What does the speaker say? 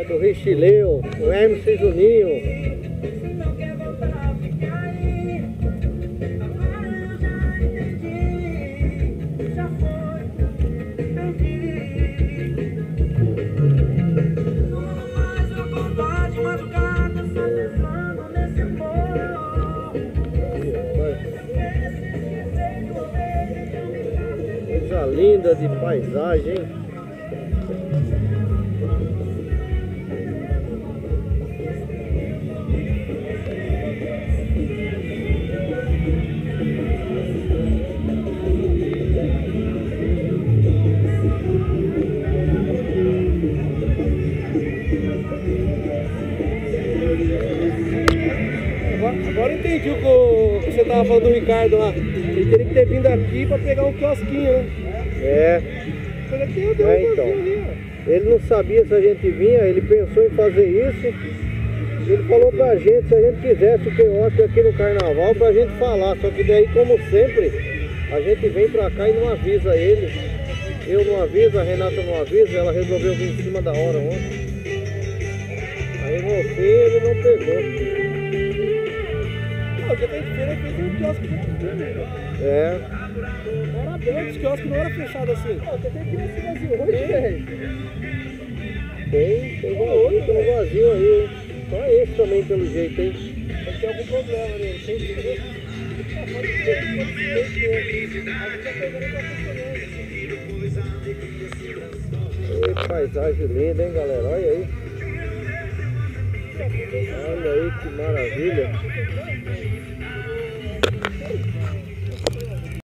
do Richileu, o MC Juninho. Coisa linda de paisagem, hein? Agora eu entendi o que você tava falando do Ricardo lá. Ele teria que ter vindo aqui pra pegar um quiosquinho, né? É. Então. Ele não sabia se a gente vinha, ele pensou em fazer isso. Ele falou pra gente, se a gente quisesse o quiosque aqui no carnaval, pra gente falar. Só que daí, como sempre, a gente vem pra cá e não avisa ele. Eu não aviso, a Renata não avisa, ela resolveu vir em cima da hora ontem. Aí no fim ele não pegou. O que tem que ver é que tem um quiosque muito grande. É. Era aberto, os quiosques não eram fechados assim. Você tem que ir nesse vazio hoje, velho. Tem vazio aí, hein? Só esse também, pelo jeito, hein? Pode ter algum problema nele. Tem que ver. Que paisagem linda, hein, galera? Olha aí. Olha aí que maravilha.